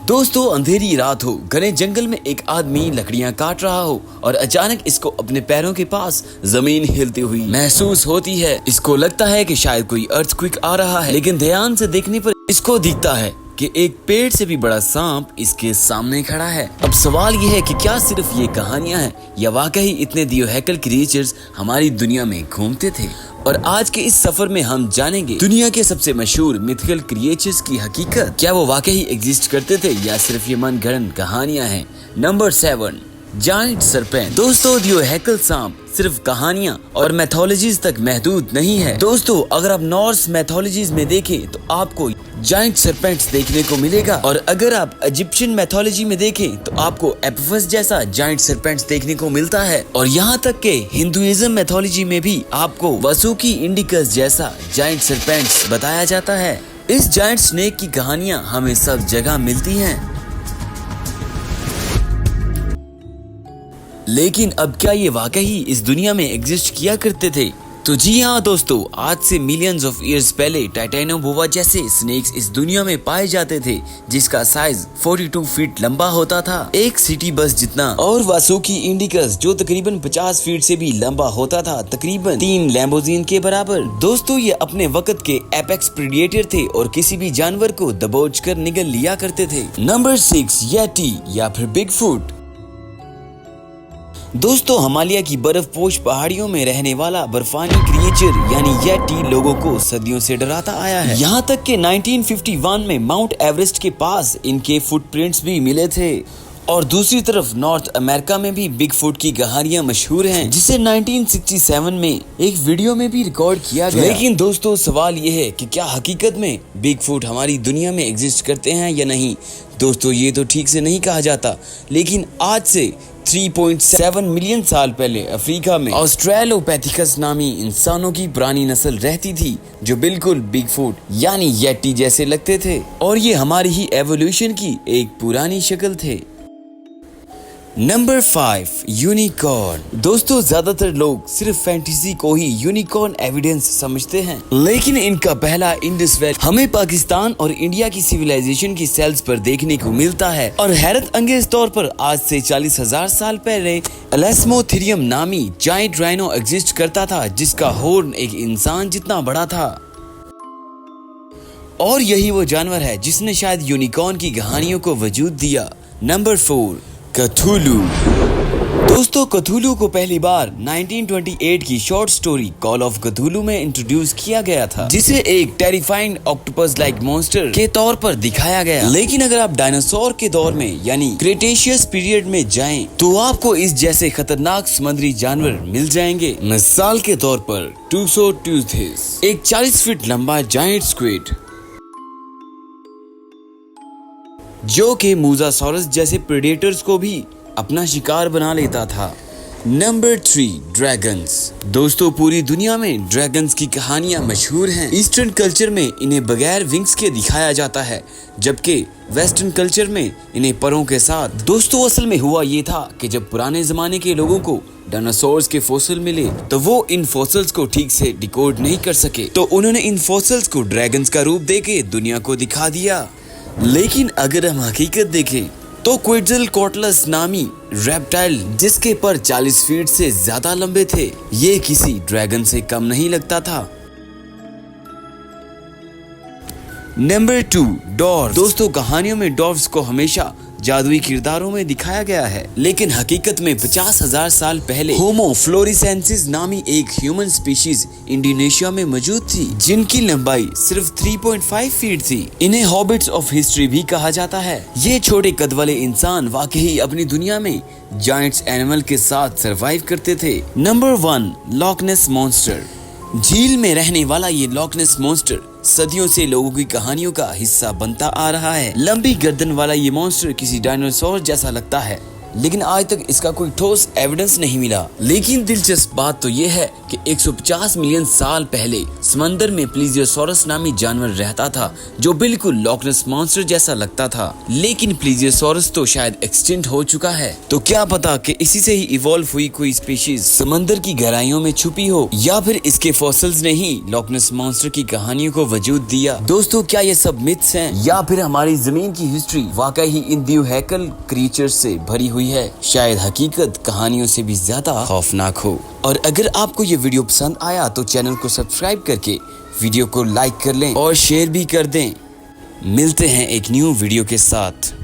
दोस्तों, अंधेरी रात हो, घने जंगल में एक आदमी लकड़ियां काट रहा हो और अचानक इसको अपने पैरों के पास जमीन हिलती हुई महसूस होती है। इसको लगता है कि शायद कोई अर्थक्वेक आ रहा है, लेकिन ध्यान से देखने पर इसको दिखता है कि एक पेड़ से भी बड़ा सांप इसके सामने खड़ा है। अब सवाल ये है कि क्या सिर्फ ये कहानियां हैं या वाकई इतने दियोहैकल क्रिएचर्स हमारी दुनिया में घूमते थे। और आज के इस सफर में हम जानेंगे दुनिया के सबसे मशहूर मिथिकल क्रिएचर्स की हकीकत। क्या वो वाकई एग्जिस्ट करते थे या सिर्फ ये मनगढ़ंत कहानियां हैं। Number 7, giant serpent. दोस्तों, दियोहैकल सांप सिर्फ कहानियां और मैथोलॉजीज तक महदूद नहीं है। दोस्तों, अगर आप नॉर्स मैथोलॉजीज में देखें तो आपको जायंट सरपेंट्स देखने को मिलेगा, और अगर आप इजिप्शियन मैथोलॉजी में देखें तो आपको एपिफस जैसा जायंट सरपेंट्स देखने को मिलता है। और यहाँ तक के हिंदुइज्म मैथोलॉजी में भी आपको वासुकी इंडिकस जैसा जायंट सरपेंट्स बताया जाता है। इस जायंट स्नेक की कहानियां हमें सब जगह मिलती हैं। लेकिन अब क्या ये वाकई इस दुनिया में एग्जिस्ट किया करते थे? तो जी हाँ दोस्तों, आज से मिलियंस ऑफ ईयर्स पहले टाइटेनोबोआ जैसे स्नेक्स इस दुनिया में पाए जाते थे, जिसका साइज 42 फीट लंबा होता था, एक सिटी बस जितना। और वासुकी इंडिकस जो तकरीबन 50 फीट से भी लंबा होता था, तकरीबन 3 लैम्बोर्गिनी के बराबर। दोस्तों, ये अपने वक्त के एपेक्स प्रेडिएटर थे और किसी भी जानवर को दबोच कर निगल लिया करते थे। नंबर 6, येटी या फिर बिगफुट। दोस्तों, हिमालय की बर्फपोश पहाड़ियों में रहने वाला बर्फानी क्रिएचर यानी येटी लोगों को सदियों से डराता आया है। यहाँ तक कि 1951 में माउंट एवरेस्ट के पास इनके फुटप्रिंट्स भी मिले थे। और दूसरी तरफ नॉर्थ अमेरिका में भी बिगफुट की कहानियां मशहूर हैं, जिसे 1967 में एक वीडियो में भी रिकॉर्ड किया गया। लेकिन दोस्तों, सवाल ये है कि क्या हकीकत में बिगफुट हमारी दुनिया में एग्जिस्ट करते हैं या नहीं। दोस्तों, ये तो ठीक से नहीं कहा जाता, लेकिन आज से 3.7 मिलियन साल पहले अफ्रीका में ऑस्ट्रेलोपैथिकस नामी इंसानों की पुरानी नस्ल रहती थी, जो बिल्कुल बिगफुट यानी येटी जैसे लगते थे, और ये हमारी ही एवोल्यूशन की एक पुरानी शक्ल थे। Number 5, unicorn. दोस्तों, ज्यादातर लोग सिर्फ फैंटेसी को ही यूनिकॉर्न एविडेंस समझते हैं, लेकिन इनका पहला इंडस वैली हमें पाकिस्तान और इंडिया की सिविलाइजेशन की सेल्स पर देखने को मिलता है। और हैरत अंगेज तौर पर आज से 40,000 साल पहले एलेस्मोथेरियम नामी जायंट राइनो एग्जिस्ट करता था, जिसका हॉर्न एक इंसान जितना बड़ा था। और यही वो जानवर है जिसने शायद यूनिकॉर्न की कहानियों को वजूद दिया। नंबर 4, कथुलू। दोस्तों, कथुलू को पहली बार 1928 की शॉर्ट स्टोरी कॉल ऑफ कथुलू में इंट्रोड्यूस किया गया था, जिसे एक टेरिफाइंग ऑक्टोपस लाइक मॉन्स्टर के तौर पर दिखाया गया। लेकिन अगर आप डायनासोर के दौर में यानी क्रेटेशियस पीरियड में जाएं, तो आपको इस जैसे खतरनाक समुद्री जानवर मिल जाएंगे। मिसाल के तौर पर टूसोटूथिस, एक 40 फीट लंबा जायंट स्क्विड, जो कि मोसासॉरस जैसे प्रेडेटर्स को भी अपना शिकार बना लेता था। Number 3, dragons. दोस्तों, पूरी दुनिया में ड्रैगन्स की कहानियां मशहूर हैं। ईस्टर्न कल्चर में इन्हें बगैर विंग्स के दिखाया जाता है, जबकि वेस्टर्न कल्चर में इन्हें परों के साथ। दोस्तों, असल में हुआ ये था कि जब पुराने जमाने के लोगों को डायनासोर्स के फॉसिल मिले, तो वो इन फॉसिल्स को ठीक से डिकोड नहीं कर सके, तो उन्होंने इन फॉसिल्स को ड्रैगन्स का रूप देके दुनिया को दिखा दिया। लेकिन अगर हम हकीकत देखें तो क्विट्ज़लकोटलस नामी रेप्टाइल, जिसके पर 40 फीट से ज्यादा लंबे थे, ये किसी ड्रैगन से कम नहीं लगता था। Number 2, dwarf. दोस्तों, कहानियों में डॉर्फ्स को हमेशा जादुई किरदारों में दिखाया गया है, लेकिन हकीकत में 50,000 साल पहले होमो फ्लोरिसेंसिस नामी एक ह्यूमन स्पीशीज इंडोनेशिया में मौजूद थी, जिनकी लंबाई सिर्फ 3.5 फीट थी। इन्हें हॉबिट्स ऑफ हिस्ट्री भी कहा जाता है। ये छोटे कद वाले इंसान वाकई अपनी दुनिया में जायंट्स एनिमल के साथ सरवाइव करते थे। Number 1, Loch Ness monster. झील में रहने वाला ये लॉकनेस मॉन्स्टर सदियों से लोगों की कहानियों का हिस्सा बनता आ रहा है। लंबी गर्दन वाला ये मॉन्स्टर किसी डायनासोर जैसा लगता है, लेकिन आज तक इसका कोई ठोस एविडेंस नहीं मिला। लेकिन दिलचस्प बात तो ये है कि 150 मिलियन साल पहले समंदर में प्लीजियोसॉरस नामी जानवर रहता था जो बिल्कुल लॉक नेस मॉन्स्टर जैसा लगता था। लेकिन प्लीजियोसॉरस तो शायद एक्सटिंक्ट हो चुका है। तो क्या पता कि इसी से ही इवॉल्व हुई कोई स्पीशीज समंदर की गहराइयों में छुपी हो, या फिर इसके फॉसिल्स ने ही लॉक नेस मॉन्स्टर की कहानियों को वजूद दिया। दोस्तों, क्या ये सब मिथ्स हैं, या फिर हमारी जमीन की हिस्ट्री वाकई ही इन द्विहैकल क्रीचर्स से भरी हुई है? शायद हकीकत कहानियों से भी ज्यादा खौफनाक हो। और अगर आपको ये वीडियो पसंद आया तो चैनल को सब्सक्राइब करके वीडियो को लाइक कर लें और शेयर भी कर दें। मिलते हैं एक न्यू वीडियो के साथ।